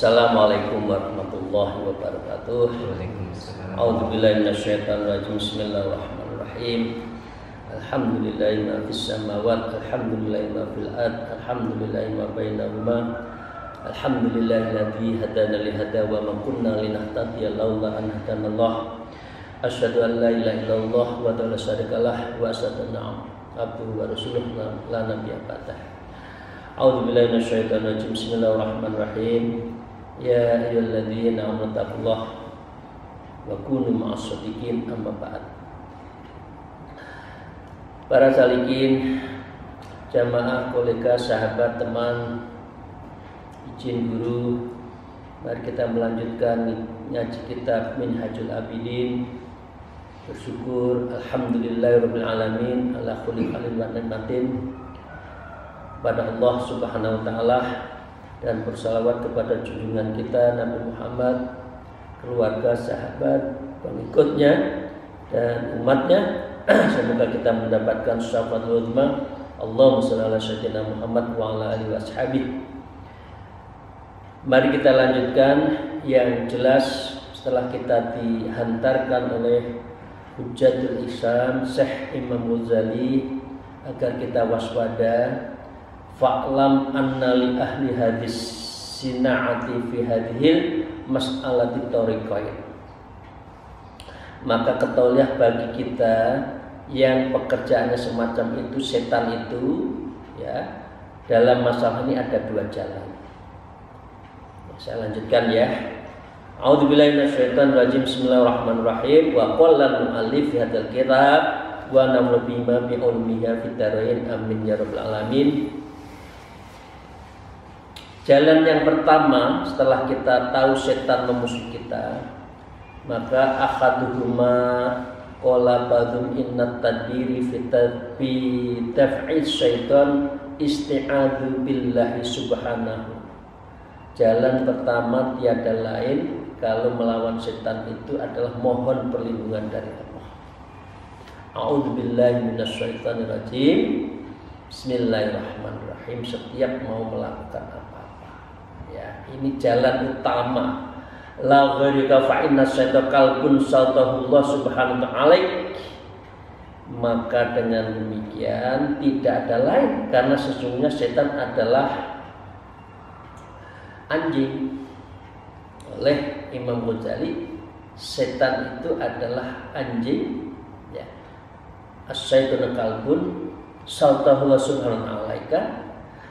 Assalamualaikum warahmatullahi wabarakatuh. Waalaikumsalam. A'udzubillahi minasyaitonirrajim. Bismillahirrahmanirrahim. Alhamdulillahi ma fis samawati, alhamdulillahi ma fil ard, alhamdulillahi ma bainahuma. Alhamdulillahilladzi hadana li hada wa ma kunna linahtadiya laula an hadanallah. Asyhadu an la ilaha illallah wa la syarikalah wa asyhadu anna abduhu wa rasuluhu la nabiyya ba'dah. A'udzubillahi minasyaitonir rajim. Bismillahirrahmanirrahim. Ya ayyuhalladzina amanu taqullaha wa kunu ma'as shadiqin, amma ba'd. Para salikin, jamaah, kolega, sahabat, teman, izin guru, mari kita melanjutkan ngaji kitab Minhajul Abidin. Bersyukur alhamdulillahirabbil alamin ala kulli halin wa nikmatin pada Allah Subhanahu wa taala, dan bersalawat kepada junjungan kita Nabi Muhammad, keluarga, sahabat, pengikutnya dan umatnya. Semoga kita mendapatkan syafaatul uzma. Allahumma shalli ala sayyidina Muhammad wa ala alihi washabihi. Mari kita lanjutkan yang jelas setelah kita dihantarkan oleh Hujjatul Islam Syekh Imam Ghazali agar kita waspada. Fa'lam anna li ahli hadis sina'ati fi hadhil mas'alati tariqain. Maka ketahuilah bagi kita yang pekerjaannya semacam itu, setan itu, ya, dalam masalah ini ada dua jalan. Saya lanjutkan ya. A'udzubillahi minasyaitonir rajim. Bismillahirrahmanirrahim. Wa qala al-mu'allif fi hadzal kitab wa namlu bima bi ulmiha fid darain amin ya rabbal alamin. Jalan yang pertama setelah kita tahu setan memusuhi kita, maka akhaduhuma qala ba'dhum inna tadbiri fi daf'i syaitan isti'adzu billahi subhanahu. Jalan pertama tiada lain kalau melawan setan itu adalah mohon perlindungan dari Allah. A'udzubillahi minasyaitonir rajim. Bismillahirrahmanirrahim. Setiap mau melakukan apa-apa, ya, ini jalan utama. La ghairika fa inna syaitana qalbun saltahullah subhanahu wa ta'ala. Maka dengan demikian tidak ada lain, karena sesungguhnya setan adalah anjing. Oleh Imam Ghazali, setan itu adalah anjing, ya. As-syaitanu qalbun saltahullah subhanahu wa ta'ala.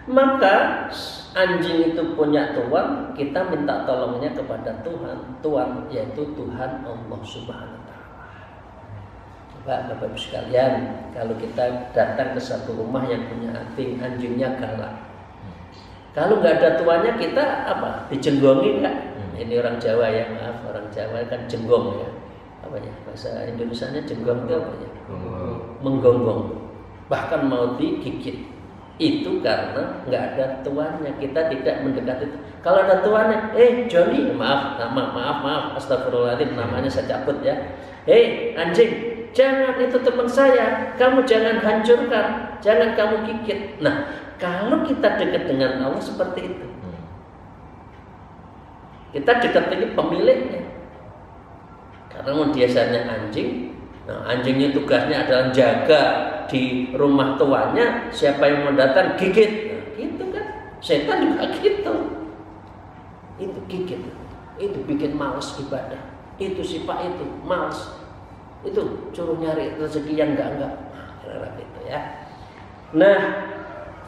Maka anjing itu punya tuan, kita minta tolongnya kepada Tuhan, yaitu Tuhan Allah Subhanahu wa ta'ala. Coba Bapak Ibu sekalian, kalau kita datang ke satu rumah yang punya anjingnya galak, kalau nggak ada tuannya kita apa? Dijenggongi nggak? Ini orang Jawa ya, maaf, orang Jawa kan jenggong ya. Apa ya? Bahasa Indonesianya jenggong itu apa ya? Menggonggong. Bahkan mau digigit. Itu karena nggak ada tuannya, kita tidak mendekati. Kalau ada tuannya, Johnny, maaf, astagfirullahaladzim, namanya saya cabut ya. Anjing, jangan, itu teman saya, kamu jangan hancurkan, jangan kamu gigit. Nah, kalau kita dekat dengan Allah seperti itu, kita dekat ini pemiliknya. Karena biasanya anjing, nah, anjingnya tugasnya adalah jaga di rumah tuannya, siapa yang mau datang gigit, nah, gitu kan. Setan juga gitu, itu gigit, itu bikin malas ibadah, itu sifat itu malas, itu suruh nyari rezeki yang enggak, nah, gitu ya. Nah,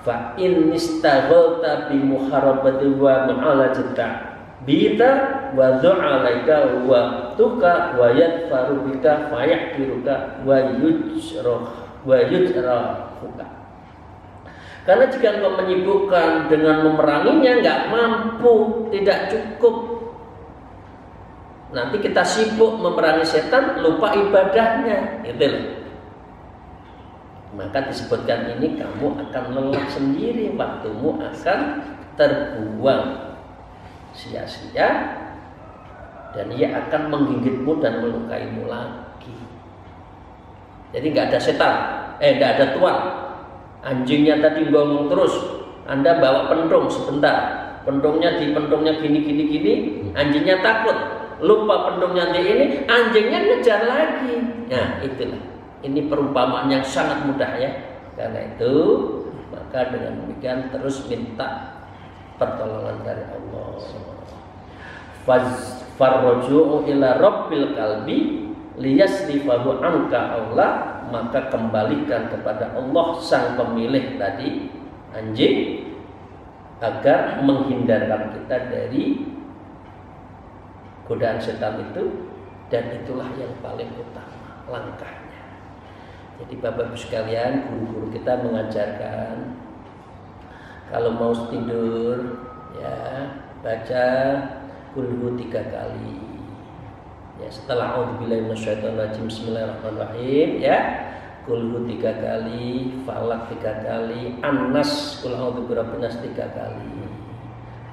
fa in istaghalta bi muharabati wa mu'alajata bita wa du'alaika wa tuka wa yadfaru bika fa yahdiruka wa yujrahuka. Karena jika engkau menyibukkan dengan memeranginya, nggak mampu, tidak cukup. Nanti kita sibuk memerangi setan, lupa ibadahnya, gitu loh. Maka disebutkan ini, kamu akan lelah sendiri, waktumu akan terbuang sia-sia, dan ia akan menggigitmu dan melukaimu lagi. Jadi nggak ada setan, nggak ada tuan. Anjingnya tadi ngomong terus, Anda bawa pentung sebentar, Pentungnya gini, anjingnya takut, lupa pentungnya di ini, anjingnya ngejar lagi. Nah, itulah. Ini perumpamaan yang sangat mudah ya. Karena itu, maka dengan demikian terus minta pertolongan dari Allah. Farruju'u ila rabbil qalbi liyasrifahu anka Allah, maka kembalikan kepada Allah sang pemilik tadi anjing agar menghindarkan kita dari godaan setan itu, dan itulah yang paling utama langkahnya. Jadi Bapak Ibu sekalian, guru-guru kita mengajarkan kalau mau tidur ya baca kulhu 3 kali. Ya, setelah auzubillahi minasyaitonirrajim bismillahirrahmanirrahim ya. Kulhu 3 kali, Falak 3 kali, An-Nas kul a'udzu birabbin nas 3 kali.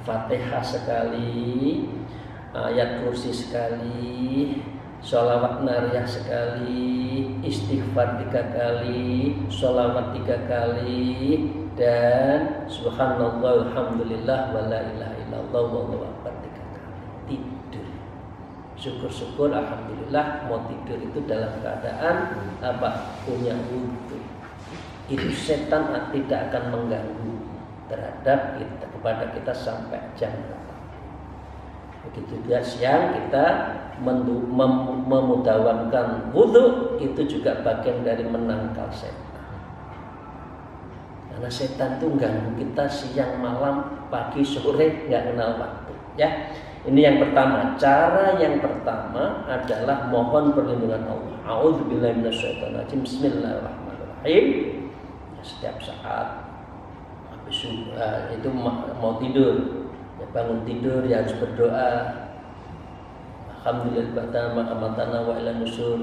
Fatihah sekali, ayat kursi sekali, sholawat nariyah sekali, istighfar 3 kali, sholawat 3 kali, dan subhanallah alhamdulillah wala ilaha illallah wallahu akbar 3 kali. Tidur. Syukur-syukur alhamdulillah mau tidur itu dalam keadaan apa? Punya wudhu. Itu setan tidak akan mengganggu terhadap kita, kepada kita sampai jam berapa. Begitu juga siang kita memudawankan wudhu, itu juga bagian dari menangkal setan. Karena setan itu ganggu kita siang, malam, pagi, sore, nggak kenal waktu. Ya, ini yang pertama. Cara yang pertama adalah mohon perlindungan Allah. A'udzubillahi minasyaitonirrajim. Bismillahirrahmanirrahim. Setiap saat habis itu mau tidur, ya bangun tidur ya harus berdoa. Alhamdulillah amatana wa ila nusur.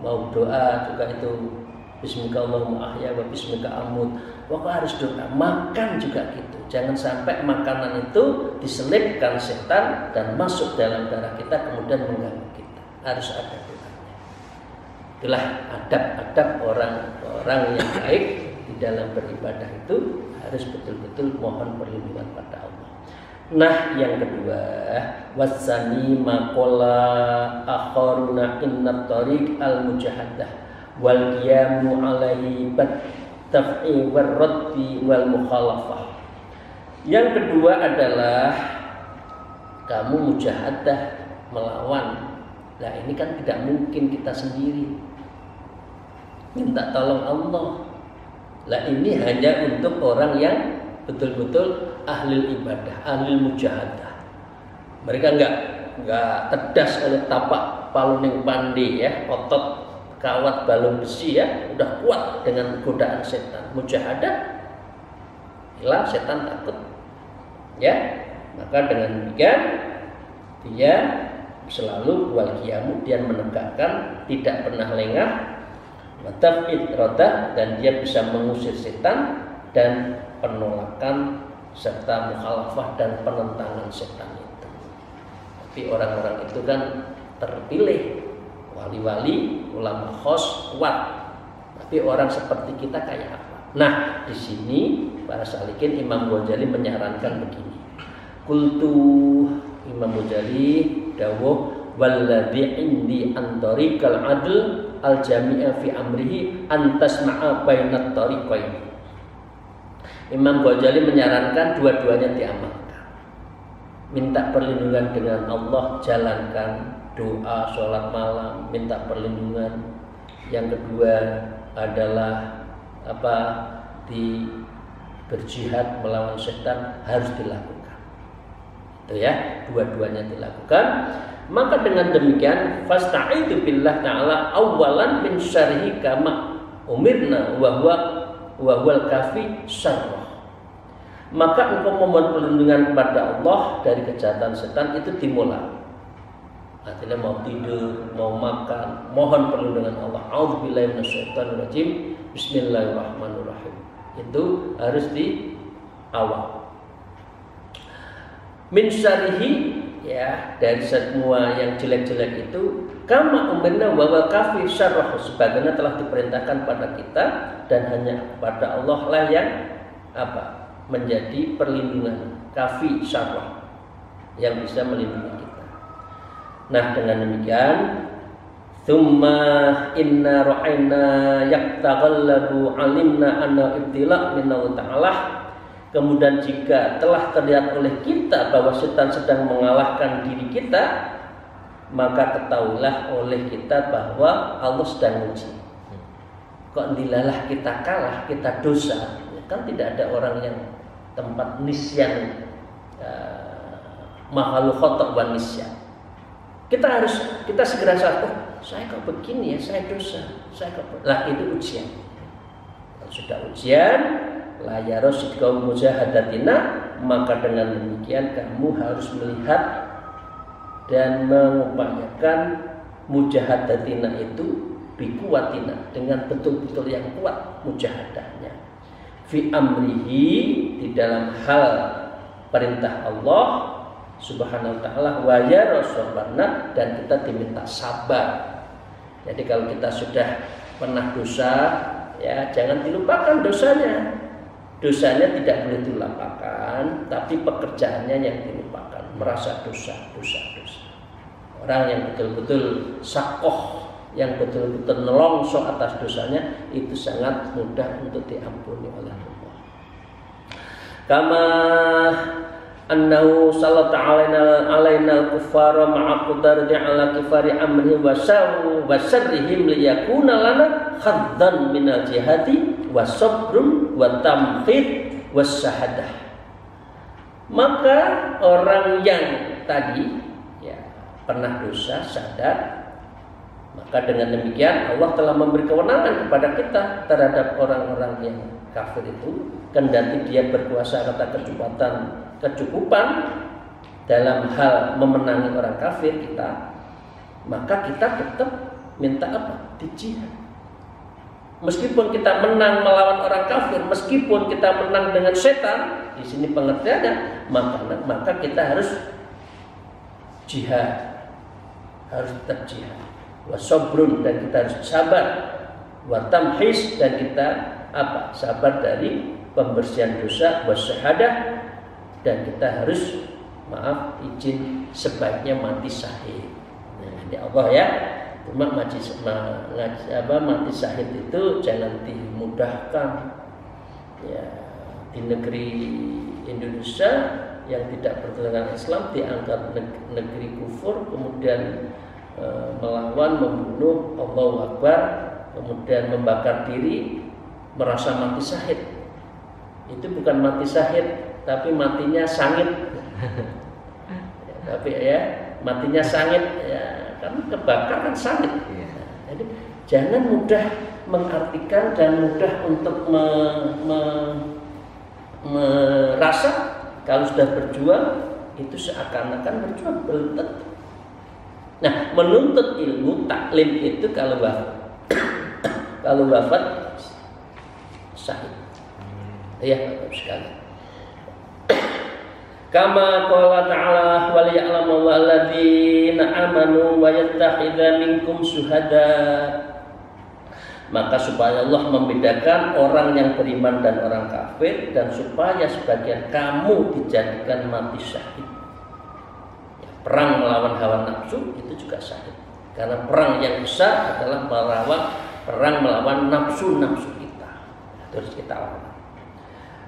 Mau doa juga itu bismika Allahumma ahya wa bismika amut. Pokoknya harus doa. Makan juga gitu. Jangan sampai makanan itu diselipkan setan dan masuk dalam darah kita kemudian mengganggu kita. Harus ada doanya. Itulah adab-adab orang-orang yang baik di dalam beribadah itu, harus betul-betul mohon perlindungan pada Allah. Nah, yang kedua, wasani maqala akharuna inna tariq al-mujahadah wal qiyamu alaihi taf'i warraddi wal mukhalafah. Yang kedua adalah kamu mujahadah, melawan. Nah, ini kan tidak mungkin kita sendiri. Minta tolong Allah. Lah, ini hanya untuk orang yang betul-betul ahli ibadah, ahli mujahadah. Mereka enggak tedas oleh tapak paluning pandi ya, otot kawat balung besi ya, udah kuat dengan godaan setan. Mujahadah, hilang setan takut. Ya, maka dengan demikian dia selalu wal qiyamu, dia menegakkan, tidak pernah lengah, watafid roda, dan dia bisa mengusir setan, dan penolakan serta mukhalafah dan penentangan setan itu. Tapi orang-orang itu kan terpilih, wali-wali, ulama khos, kuat. Tapi orang seperti kita kayak apa? Nah, di sini para salikin Imam Ghazali menyarankan begini. Kultu Imam Ghazali dawuh walladzi indi antarikal adl al jami'a fi amrihi antasma'a bainat tariqain. Imam Ghazali menyarankan dua-duanya diamalkan. Minta perlindungan dengan Allah, jalankan doa, sholat malam, minta perlindungan. Yang kedua adalah berjihad melawan setan, harus dilakukan. Itu ya, dua-duanya dilakukan. Maka dengan demikian fasta'idu billah ta'ala awalan min syarhi kama umirna wa huwal kafi syarrah. Maka engkau memohon perlindungan kepada Allah dari kejahatan setan itu dimulai. Artinya mau tidur, mau makan, mohon perlindungan Allah. A'udzubillahi minasyaitonirrajim. Bismillahirrahmanirrahim. Itu harus di awal. Min syarihi, ya, dari semua yang jelek-jelek itu, kama umirna wa kafi syarrah, sebagaimana telah diperintahkan pada kita, dan hanya pada Allah lah yang menjadi perlindungan. kafi syarrah yang bisa melindungi kita. Nah, dengan demikian, thumma inna ra'ayna yaqtaghallabu alimna anna ibtila' minallah ta'ala. Kemudian jika telah terlihat oleh kita bahwa setan sedang mengalahkan diri kita, maka ketahuilah oleh kita bahwa Allah sedang uji. Kok dilalah kita kalah, kita dosa, kan tidak ada orang yang tempat nisyan mahalu khotok wan nisyan. Kita segera sadar, saya kok begini ya, saya dosa, lah itu ujian. Kalau sudah ujian, la yarosidqau mujahadatina, maka dengan demikian kamu harus melihat dan mengupayakan mujahadatina itu bikuwatina, dengan betul-betul yang kuat mujahadahnya. Fi amrihi, di dalam hal perintah Allah Subhanahu wa ta'ala, wa yarosobarna, dan kita diminta sabar. Jadi kalau kita sudah pernah dosa, ya jangan dilupakan dosanya. Dosanya tidak boleh dilupakan, tapi pekerjaannya yang dilupakan. Merasa dosa. Orang yang betul-betul sakoh, yang betul-betul nelongso atas dosanya, itu sangat mudah untuk diampuni oleh Allah. Kama annahu sallallahu alaina al-kuffara ma'a qudarati ala kifari amri wa syarrihim liyakuna lana khaddan minal jihadi wa sabrun wa tamkhid wa syahadah. Maka orang yang tadi ya pernah dosa sadar, maka dengan demikian Allah telah memberi kewenangan kepada kita terhadap orang-orang yang kafir itu, kendati dia berkuasa kata kecukupan dalam hal memenangi orang kafir kita, maka kita tetap minta apa? Di jihad. Meskipun kita menang melawan orang kafir, meskipun kita menang dengan setan, di sini pengertiannya, maka kita harus jihad, harus tetap jihad. Wasobrun, dan kita harus sabar. Watamhis, dan kita apa? Sabar dari pembersihan dosa. Wasyahadah, dan kita harus izin sebaiknya mati syahid. Nah, ini Allah ya. Cuma mati syahid itu jangan dimudahkan. Ya, di negeri Indonesia yang tidak bertentangan Islam dianggap negeri kufur, kemudian melawan, membunuh, Allahu Akbar, kemudian membakar diri, merasa mati syahid. Itu bukan mati syahid, tapi matinya sangit. Tapi ya matinya sangit, ya kan kebakar kan sangit. Jadi jangan mudah mengartikan dan mudah untuk merasa kalau sudah berjuang itu seakan-akan berjuang, belum tentu. Nah, menuntut ilmu taklim itu kalau wafat syahid. Ya, bagus sekali. Kama qala ta'ala wa liya'lamu alladziina amanu wa yattakhidha minkum syuhada. Maka supaya Allah membedakan orang yang beriman dan orang kafir, dan supaya sebagian kamu dijadikan mati syahid. Perang melawan hawa nafsu itu juga syahid. Karena perang yang besar adalah perang melawan nafsu-nafsu kita. Terus kita lawan.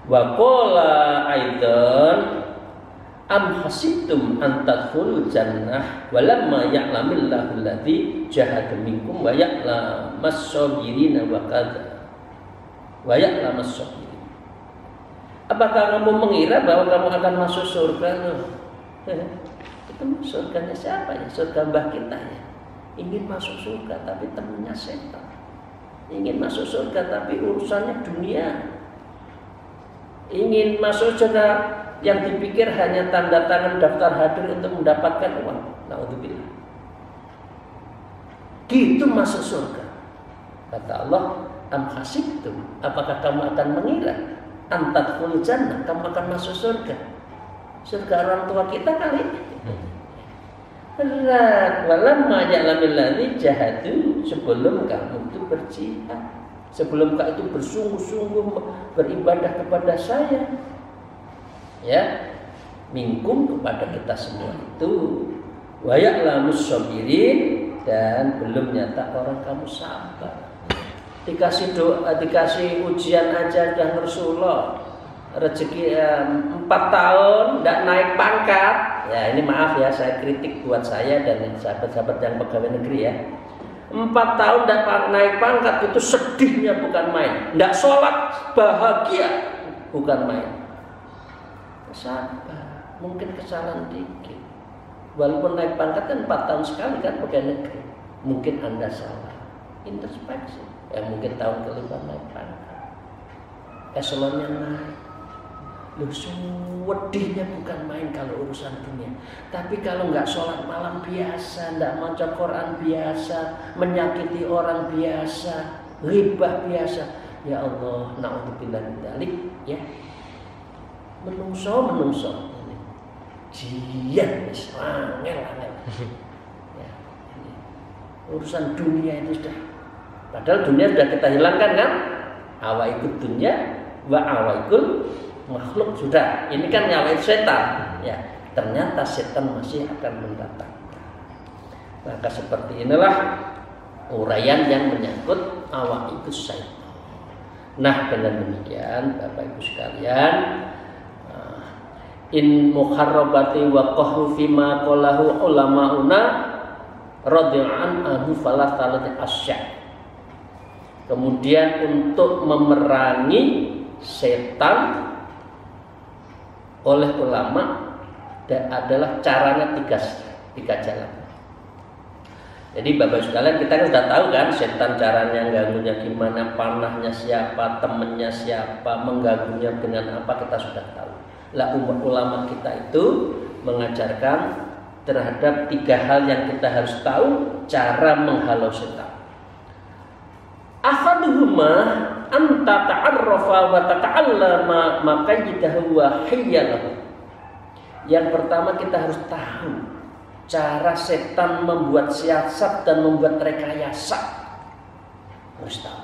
Wa qala aidan am hasibtum an tadkhulul jannah walamma ya'lamillahu alladzi jahada minkum wa ya'lamas sabirina wa kadza wa ya'lamas sabirin. Apakah kamu mengira bahwa kamu akan masuk surga? Itu surganya siapa ya? Surga mbah kita ya. Ingin masuk surga tapi temannya setan. Ingin masuk surga tapi urusannya dunia. Ingin masuk surga yang dipikir hanya tanda tangan daftar hadir untuk mendapatkan uang. Naudzubillah. Gitu masuk surga. Kata Allah, am hasibtum, apakah kamu akan mengira antadkhulul jannah, kamu akan masuk surga? Surga orang tua kita kali. Berat. Walamma ya'lamil ladzi jahadu, sebelum kamu itu berjihad, sebelum kamu itu bersungguh-sungguh beribadah kepada saya. Ya, minkum kepada kita semua itu, wa ya'lamus sabirin, dan belum nyata orang kamu sabar. Dikasih doa, dikasih ujian aja dan Rasulullah rezeki 4 tahun tidak naik pangkat. Ya ini maaf ya, saya kritik buat saya dan sahabat-sahabat yang pegawai negeri ya. 4 tahun tidak naik pangkat itu sedihnya bukan main. Tidak sholat bahagia bukan main. Sabar, mungkin kesalahan dikit. Walaupun naik pangkat kan 4 tahun sekali kan pegawai negeri. Mungkin Anda salah, introspeksi. Ya mungkin tahun kelima naik pangkat, eselonnya naik. Loh, sedihnya bukan main kalau urusan dunia. Tapi kalau nggak sholat malam biasa, nggak baca Quran biasa, menyakiti orang biasa, ghibah biasa, ya Allah, na'udzubillah min dzalik, ya. Menungso jian angel. Ya, urusan dunia itu sudah, padahal dunia sudah kita hilangkan kan? Awaikul dunya wa awaikul makhluk sudah. Ini kan nyawa setan. Ya, ternyata setan masih akan mendatangkan. Maka seperti inilah uraian yang menyangkut awaikul setan. Nah, dengan demikian Bapak Ibu sekalian, in mukharrabati wa qahru fima qalahu ulamauna radhiyallahu anhu fala talati asya. Kemudian untuk memerangi setan oleh ulama adalah caranya tiga jalan. Jadi Bapak sekalian, kita kan sudah tahu kan setan caranya ganggunya gimana, panahnya siapa, temennya siapa, mengganggunya dengan apa, kita sudah tahu. Lah ulama kita itu mengajarkan terhadap 3 hal yang kita harus tahu cara menghalau setan. Ahaduhuma anta ta'arrafa wa tata'allama maqayyidahu wa hiyyalahu. Yang pertama kita harus tahu cara setan membuat siasat dan membuat rekayasa. Harus tahu.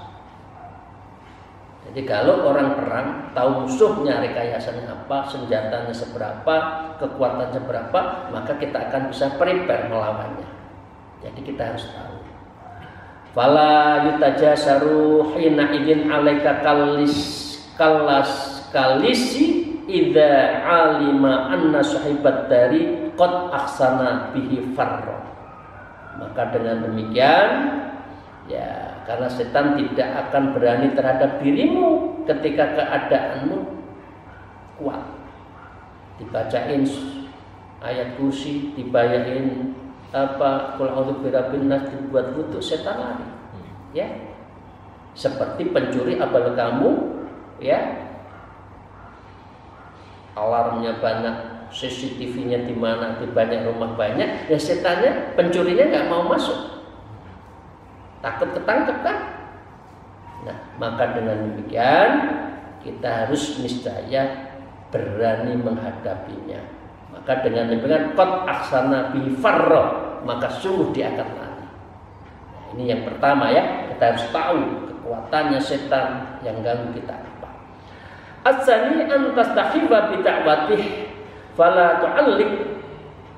Jadi kalau orang perang tahu musuhnya rekayasanya apa, senjatanya seberapa, kekuatannya berapa, maka kita akan bisa prepare melawannya. Jadi kita harus tahu. Fala yutajasaru hina idin alaika kalisi idza alima anna sahibat dari qad aksana bihi farra. Maka dengan demikian, ya, karena setan tidak akan berani terhadap dirimu ketika keadaanmu kuat. Dibacain ayat kursi, dibayain qul a'udzu birabbin nas, dibuat wudu, setan lari. Ya. Seperti pencuri apabila kamu ya alarmnya banyak, CCTV-nya di mana, di banyak rumah banyak, ya setannya, pencurinya nggak mau masuk. Takut ketangkep kan? Nah, maka dengan demikian kita harus niscaya berani menghadapinya. Maka dengan demikian qad aksana bi farra, maka sungguh dia akan lari. Nah, ini yang pertama ya, kita harus tahu kekuatannya setan yang ganggu kita apa. As-sani an tastahiba bi da'watih fala tu'alliq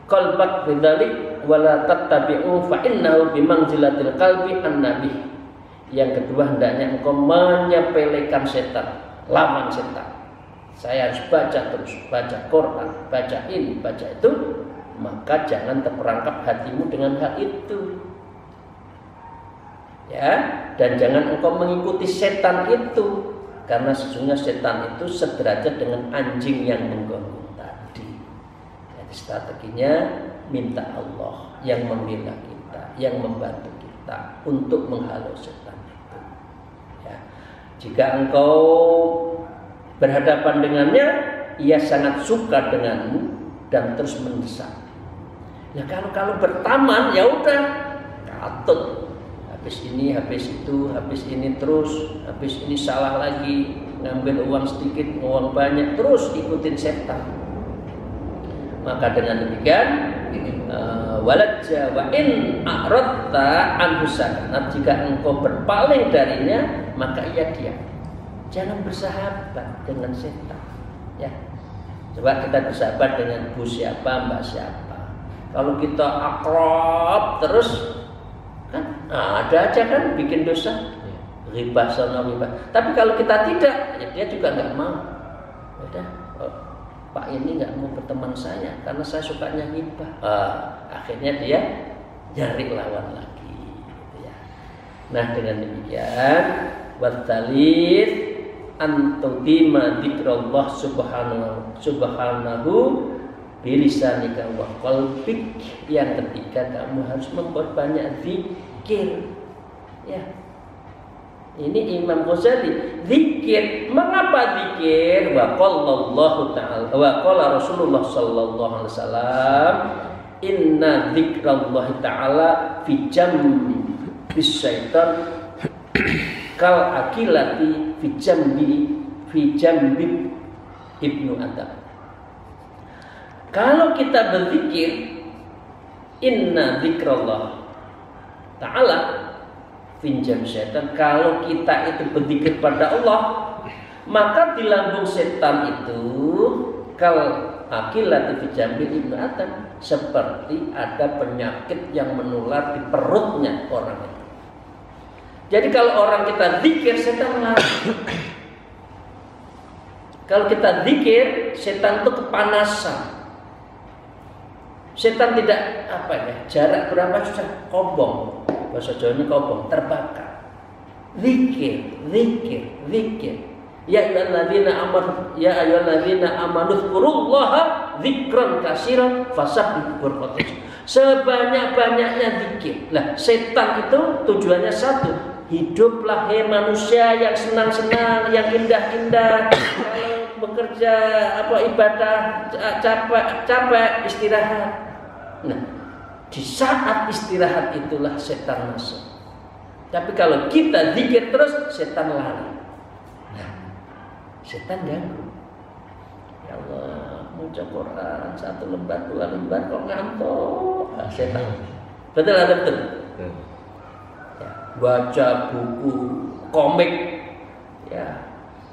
qalbak bidzalik wala tattabi'u fa innahu bi manzilatil qalbi an-nabi. Yang kedua, hendaknya engkau menyepelekan setan, lawan setan. Saya harus baca terus, baca Quran, baca ini, baca itu, maka jangan terperangkap hatimu dengan hal itu. Ya, dan jangan engkau mengikuti setan itu, karena sesungguhnya setan itu sederajat dengan anjing yang mengganggu tadi. Jadi strateginya minta Allah yang membela kita, yang membantu kita untuk menghalau setan itu. Ya. Jika engkau berhadapan dengannya, ia sangat suka denganmu dan terus mendesak. Ya kalau bertaman, ya udah katut. Habis ini, habis itu, habis ini terus, habis ini salah lagi, ngambil uang sedikit, uang banyak, terus ikutin setan. Maka dengan demikian, walajja wa in a'radta an husakanat, jika engkau berpaling darinya, maka ia diam. Jangan bersahabat dengan setan, ya. Coba kita bersahabat dengan bu siapa, mbak siapa. Kalau kita akrab terus kan ada aja kan bikin dosa. Ghibah sana ghibah. Tapi kalau kita tidak, ya dia juga nggak mau. Udah, Pak ini nggak mau berteman saya karena saya sukanya ghibah. Akhirnya dia nyari lawan lagi. Gitu ya. Nah dengan demikian, wattalit antudima dzikrullah subhanahu bilisanika wa qalbik. Yang ketiga, kamu harus memperbanyak zikir. Ya. Ini Imam Ghazali zikir. Mengapa zikir? Wa qallallahu ta'ala wa qala Rasulullah sallallahu alaihi wasallam, inna dzikrallahi ta'ala fi jambi syaitan kal akilati fi jambi ibnu Adam. Kalau kita berzikir, inna dzikrallah ta'ala fi jambi syaitan, kalau kita itu berzikir pada Allah, maka di lambung setan itu kal akilati fi jambi ibnu Adam, seperti ada penyakit yang menular di perutnya orang itu. Jadi kalau orang kita zikir, setan lari. Kalau kita zikir, setan itu kepanasan. Setan tidak jarak berapa susah, kobong. Bahasa Jawanya kobong, terbakar. Zikir. Ya ayyuhalladzina amanu dzkurullaha dzikran katsiran fasabbihu bukratan. Sebanyak-banyaknya zikir. Lah, setan itu tujuannya satu. Hiduplah manusia yang senang-senang, yang indah-indah. Kalau bekerja ibadah capek istirahat. Nah, di saat istirahat itulah setan masuk. Tapi kalau kita zikir terus, setan lari. Nah, setan ganggu. Ya Allah, baca Quran 1 lembar 2 lembar kok ngantuk. Setan. Betul atau betul? Ya, baca buku komik, ya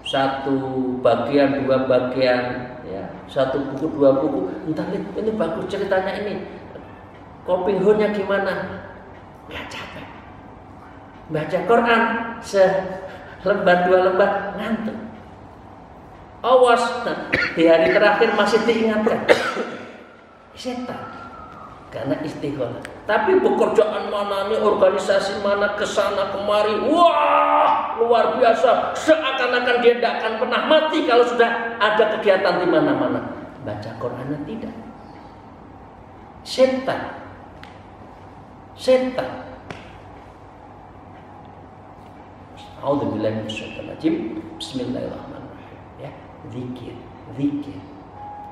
1 bagian 2 bagian, ya 1 buku 2 buku. Entah ini bagus ceritanya ini. Coping hoodnya gimana? Nggak capek. Baca Quran selembar 2 lembar ngantuk. Awas, di hari terakhir masih diingatkan. Setan, karena istighfar. Tapi pekerjaan mana nih, organisasi mana, kesana kemari, wah luar biasa. Seakan-akan dia tidak akan pernah mati kalau sudah ada kegiatan di mana-mana. Baca Qurannya tidak. Setan. A'udzubillahi minasyaitonir rajim. Bismillahirrahmanirrahim. Ya, zikir.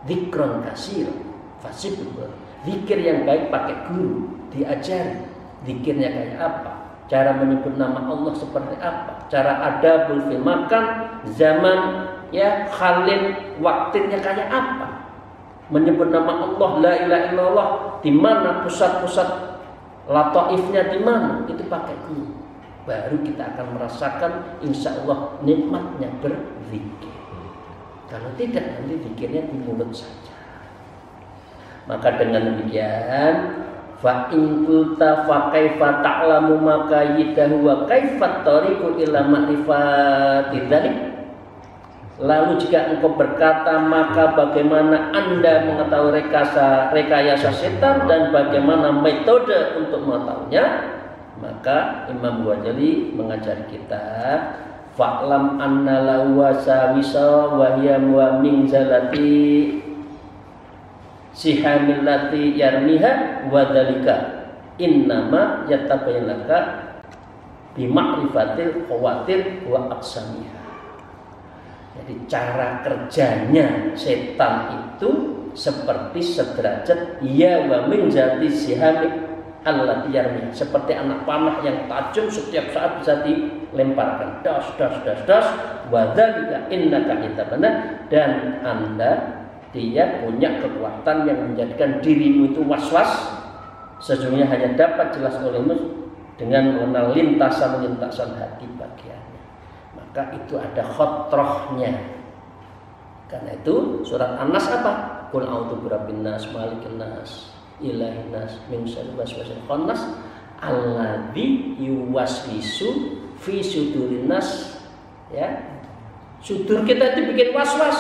Dzikron katsir fasibur. Zikir yang baik pakai guru, diajari. Zikirnya kayak apa? Cara menyebut nama Allah seperti apa? Cara adabul fil makan, zaman, ya, khalil, waktunya kayak apa? Menyebut nama Allah, la ilaha illallah, di mana pusat-pusat lataifnya di mana? Itu pakai guru. Baru kita akan merasakan insya Allah nikmatnya berzikir. Kalau tidak, nanti zikirnya di mulut saja. Maka dengan demikian, fa in qulta fa kaifa ta'lamu ma kayyidahu wa kaifa tariqu ila ma'rifati dzalik. Lalu jika engkau berkata, maka bagaimana Anda mengetahui rekayasa setan dan bagaimana metode untuk mengetahuinya? Maka Imam Ghazali mengajari kita, fa'lam anna lahu wasawisa wa hiya wa min zalati sihamillati yarmiha wa dzalika innama yatabayyana bi ma'rifatil khawatir wa aqsamiha. Jadi cara kerjanya setan itu seperti sederajat ya wa min zati sihamil allati yarmiha, seperti anak panah yang tajam setiap saat bisa dilemparkan. Das wa dzalika innaka yatabana, dan Anda dia punya kekuatan yang menjadikan dirimu itu was-was. Sesungguhnya hanya dapat jelas olehmu dengan mengenal lintasan hati bagiannya. Maka itu ada khotrohnya. Karena itu surat An-Nas apa? Qul a'udzu birabbin nas, malikin nas, ilahin nas, min syarri waswasil khannas, alladzi yuwaswisu fi sudurin nas. Ya. Sudur kita itu bikin was-was.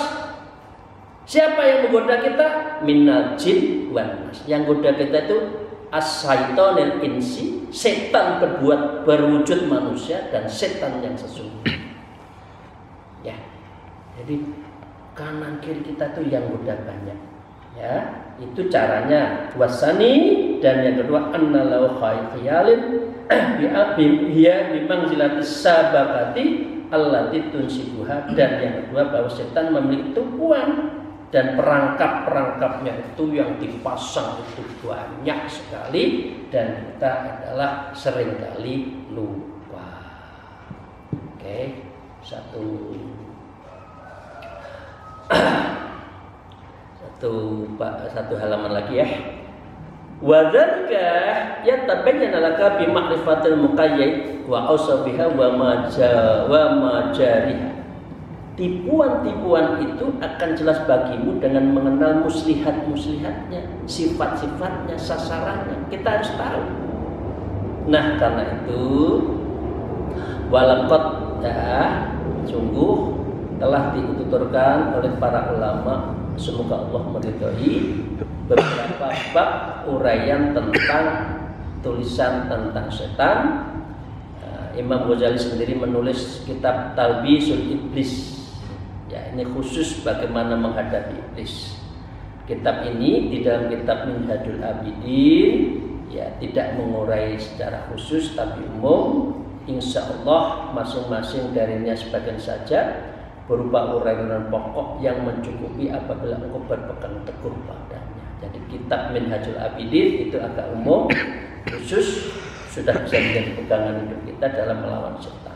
Siapa yang menggoda kita? Minal jin wan nas. Yang goda kita itu as-syaitonil insi, setan berwujud manusia dan setan yang sesungguhnya. Ya. Jadi kanan kiri kita tuh yang goda banyak. Ya, itu caranya. Wasani, dan yang kedua annalau khayalin biya bimangzilatis sabakati allati tunsibuha, dan yang kedua bahwa setan memiliki tumpuan dan perangkap-perangkapnya itu yang dipasang itu banyak sekali dan kita adalah seringkali lupa. Oke, satu halaman lagi ya. Wadzalika yatabayyana laka bi ma'rifatil muqayyid wa ausabiha wa majariha. Tipuan-tipuan itu akan jelas bagimu dengan mengenal muslihat-muslihatnya, sifat-sifatnya, sasarannya. Kita harus tahu. Nah, karena itu walaqad sungguh telah dituturkan oleh para ulama, semoga Allah meridhai, beberapa bab uraian tentang tulisan tentang setan. Imam Ghazali sendiri menulis kitab Talbisul Iblis. Ya, ini khusus bagaimana menghadapi iblis. Kitab ini di dalam kitab Minhajul Abidin ya tidak mengurai secara khusus tapi umum. Insya Allah masing-masing darinya sebagian saja berupa uraian pokok yang mencukupi apabila engkau berpegang teguh padanya. Jadi kitab Minhajul Abidin itu agak umum, khusus sudah bisa menjadi pegangan hidup kita dalam melawan setan.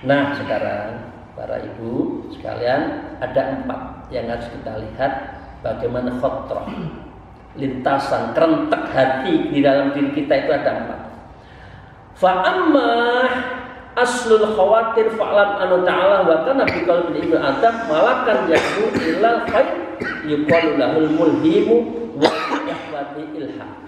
Nah, sekarang para ibu sekalian, ada 4 yang harus kita lihat bagaimana khotroh, lintasan kerentek hati di dalam diri kita itu ada 4. Fa'amma aslul khawatir fa'lam anu ta'ala wa kana bi qalbi ibnu adam malakan yaqu ilal khair yuqalu lahul mulhimu wa yahwati ilham.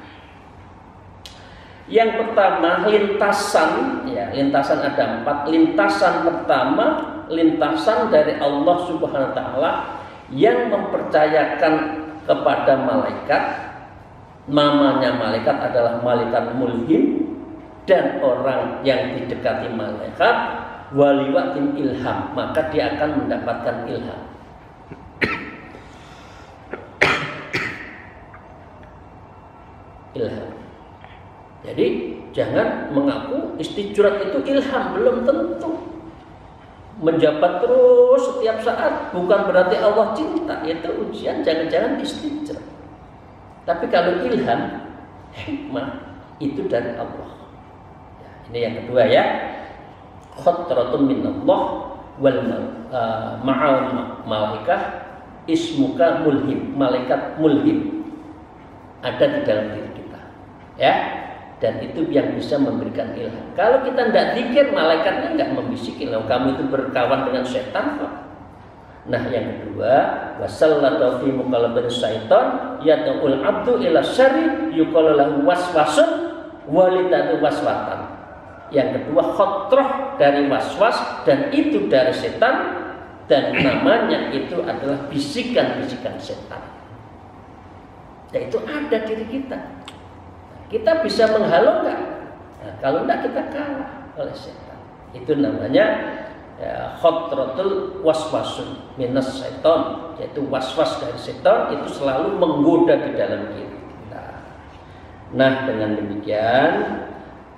Yang pertama lintasan, ya lintasan ada 4. Lintasan pertama, lintasan dari Allah Subhanahu wa taala yang mempercayakan kepada malaikat. Namanya malaikat adalah malaikat mulhim, dan orang yang didekati malaikat waliwatin ilham, maka dia akan mendapatkan ilham. Ilham. Jadi jangan mengaku istijrat itu ilham, belum tentu. Menjabat terus setiap saat bukan berarti Allah cinta, itu ujian, jangan-jangan istijrat. Tapi kalau ilham, hikmah itu dari Allah. Ya, ini yang kedua ya. Khotratun minallah wal ma'al malaikah ismuka mulhim, malaikat mulhim ada di dalam diri kita. Ya. Dan itu yang bisa memberikan ilham. Kalau kita tidak zikir, malaikatnya nggak membisiki, loh kamu itu berkawan dengan setan kok. Nah, yang kedua, wasallatu fi muqallabin syaitan yad'ul abdu ila syarri yuqalu lahu waswasun walidatu waswatan. Yang kedua, khotroh dari waswas, dan itu dari setan, dan namanya itu adalah bisikan-bisikan setan. Dan itu ada diri kita. Kita bisa menghalau enggak? Nah, kalau enggak kita kalah oleh setan. Itu namanya ya, khotratul waswasun minas syaiton, yaitu waswas dari setan itu selalu menggoda di dalam diri kita. Nah, dengan demikian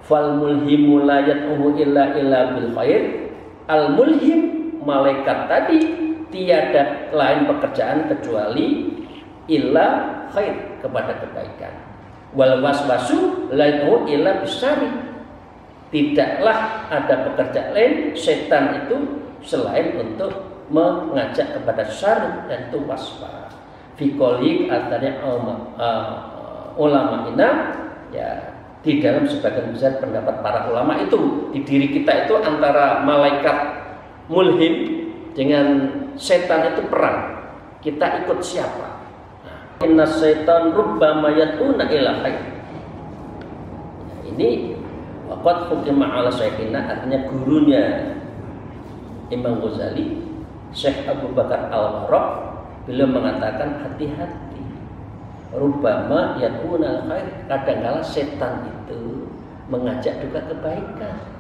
fal mulhimu la yad'u illa bil khair. Al mulhim, malaikat tadi tiada lain pekerjaan kecuali illa khair, kepada kebaikan. Wal waswasu la yad'u illa bisyarri. Tidaklah ada pekerjaan lain setan itu selain untuk mengajak kepada syarr, dan itu waswas. Fi qolik artinya ulama ina ya, di dalam sebagian besar pendapat para ulama itu di diri kita itu antara malaikat mulhim dengan setan itu perang. Kita ikut siapa? Inna syaitan rubbama yatuna ila khair. Ini waqad hukima ala syaikhina, artinya gurunya Imam Ghazali, Syekh Abu Bakar Al-Warraq, beliau mengatakan hati-hati. Rubbama yatuna khair, kadang-kala setan itu mengajak juga kebaikan.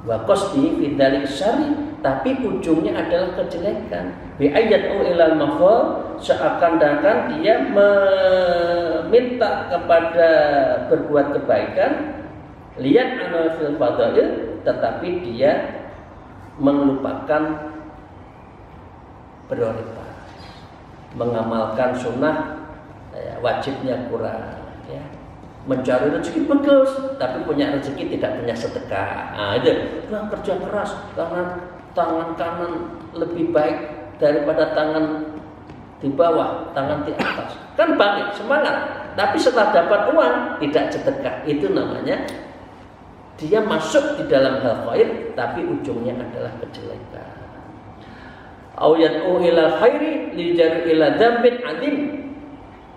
Wa qasdi fi dzalik syarri, tapi ujungnya adalah kejelekan. Bi ayatu ilal mafal, seakan-akan dia meminta kepada berbuat kebaikan, lihat anal fil fadail, tetapi dia melupakan prioritas, mengamalkan sunnah, ya, wajibnya kurang, ya. Mencari rezeki bagus, tapi punya rezeki tidak punya sedekah. Nah, itu kerja keras, tangan kanan lebih baik daripada tangan di bawah, tangan di atas. Kan balik, semangat. Tapi setelah dapat uang tidak sedekah. Itu namanya dia masuk di dalam hal khair, tapi ujungnya adalah kejelekan. Au yad'u ila khairi lijar ila dzambin adzim.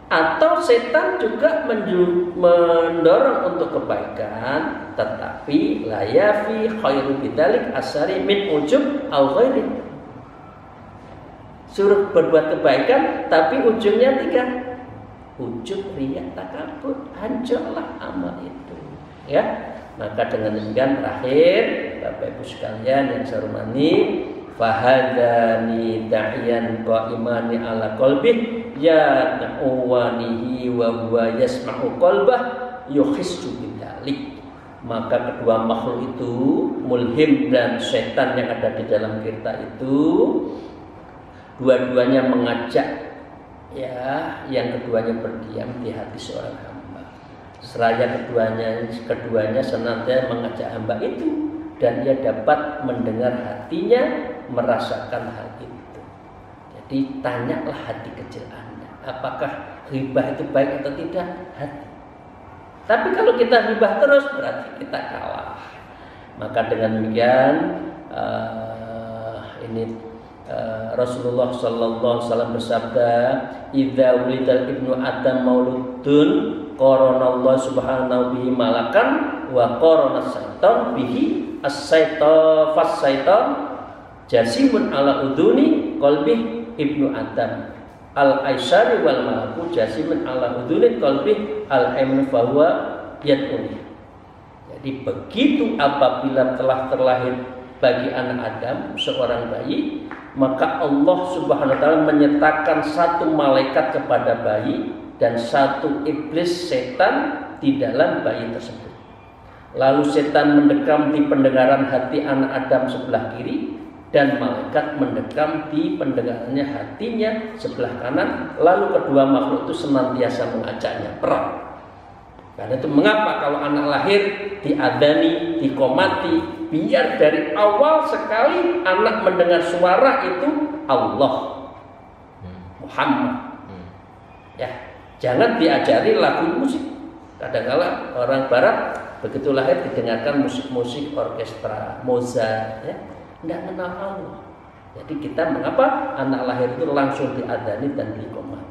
Atau setan juga mendorong untuk kebaikan, tetapi la yafi khairu bidzalik asari min ujub au ghairi. Suruh berbuat kebaikan, tapi ujungnya tiga, ujub, riya, takabur, hancurlah amal itu. Ya, maka dengan demikian terakhir, Bapak Ibu sekalian yang saya hormati, fahadani da'iyan qa'imani ala qalbih ya na'uwanihi wa huwa yasma'u qalbah yukhissu bidzalik. Maka kedua makhluk itu, mulhim dan setan yang ada di dalam kita itu, dua-duanya mengajak, ya, yang keduanya berdiam di hati seorang hamba. Seraya keduanya senantiasa mengajak hamba itu, dan ia dapat mendengar hatinya, merasakan hal itu. Jadi tanyalah hati kecil Anda, apakah ghibah itu baik atau tidak? Hati. Tapi kalau kita ghibah terus, berarti kita kalah. Maka dengan demikian Rasulullah Sallallahu Alaihi Wasallam bersabda, "Idza wulidal ibnu Adam mauludun, qaranallahu subhanahu bihi malakan, wa qarana syaitan bihi as-syaitan fas-syaitan jasimun ala uduni qalbi ibnu Adam al-aisari wal malaku jasimun ala uduni qalbi al-ayman fahuwa yad'uni." Jadi begitu apabila telah terlahir bagi anak Adam seorang bayi, maka Allah Subhanahu wa taala menyertakan satu malaikat kepada bayi dan satu iblis setan di dalam bayi tersebut. Lalu setan mendekam di pendengaran hati anak Adam sebelah kiri, dan malaikat mendekam di pendengarannya hatinya sebelah kanan. Lalu kedua makhluk itu senantiasa mengajaknya perang. Karena itu mengapa kalau anak lahir diadani, dikomati, biar dari awal sekali anak mendengar suara itu Allah, Muhammad. Ya, jangan diajari lagu musik. Kadang-kala orang Barat begitu lahir didengarkan musik-musik orkestra, Mozart, ya, tidak kenal Allah. Jadi kita mengapa anak lahir itu langsung diadani dan dikomati?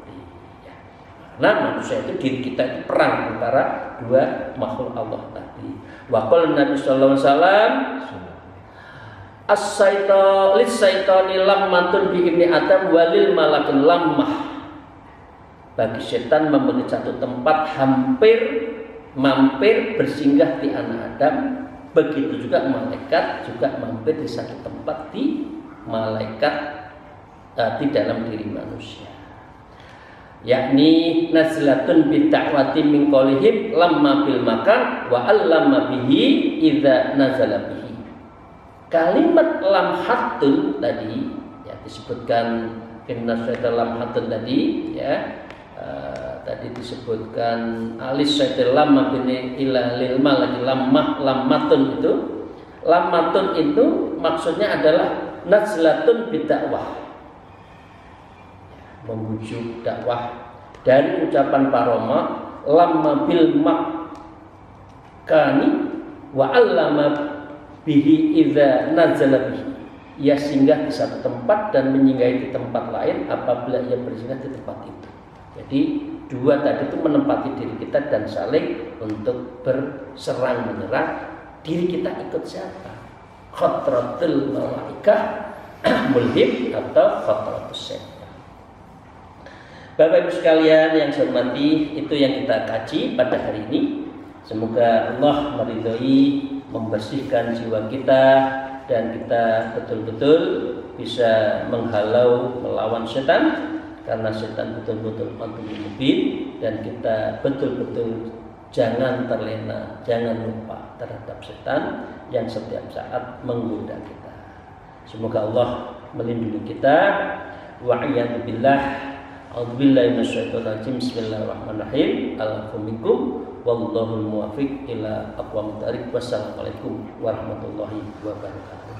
Nah, manusia itu, diri kita itu perang antara dua makhluk Allah tadi. Wa qala Nabi sallallahu alaihi wasallam, as-syaitan lis-syaitani lammatun bi ibni Adam walil malakil lammah. Bagi setan memiliki satu tempat mampir bersinggah di anak Adam, begitu juga malaikat juga mampir di satu tempat di malaikat di dalam diri manusia. Yakni nazlatun bi ta'wati min qawlihim lamma bil makan wa allama bihi idza nazala bihi. Kalimat lamhatun tadi, ya, disebutkan inna syaitan lamhatun tadi, ya, tadi disebutkan alis syaitan lamma bin ila lil malaki lammatun itu. Lammatun itu maksudnya adalah nazlatun bi ta'wah, membujuk dakwah dari ucapan paroma lamma bil makani wa allama bihi idza nazala bihi, ia singgah di satu tempat dan menyinggahi di tempat lain apabila ia berzinah di tempat itu. Jadi dua tadi itu menempati diri kita dan saling untuk berserang menyerang. Diri kita ikut siapa? Khatratul malaikah mulhim atau khatratus syaitan. Bapak Ibu sekalian yang saya hormati, itu yang kita kaji pada hari ini. Semoga Allah meridhoi, membersihkan jiwa kita, dan kita betul-betul bisa menghalau, melawan setan, karena setan betul-betul mantul mubin, dan kita betul-betul jangan terlena, jangan lupa terhadap setan yang setiap saat menggoda kita. Semoga Allah melindungi kita. Wa'iyadu billah. A'udzubillahi minasyaitonir rajim. Bismillahirrahmanirrahim. Alhamdulillah. Wallahul muwaffiq ila aqwamit thariq. Wassalamualaikum warahmatullahi wabarakatuh.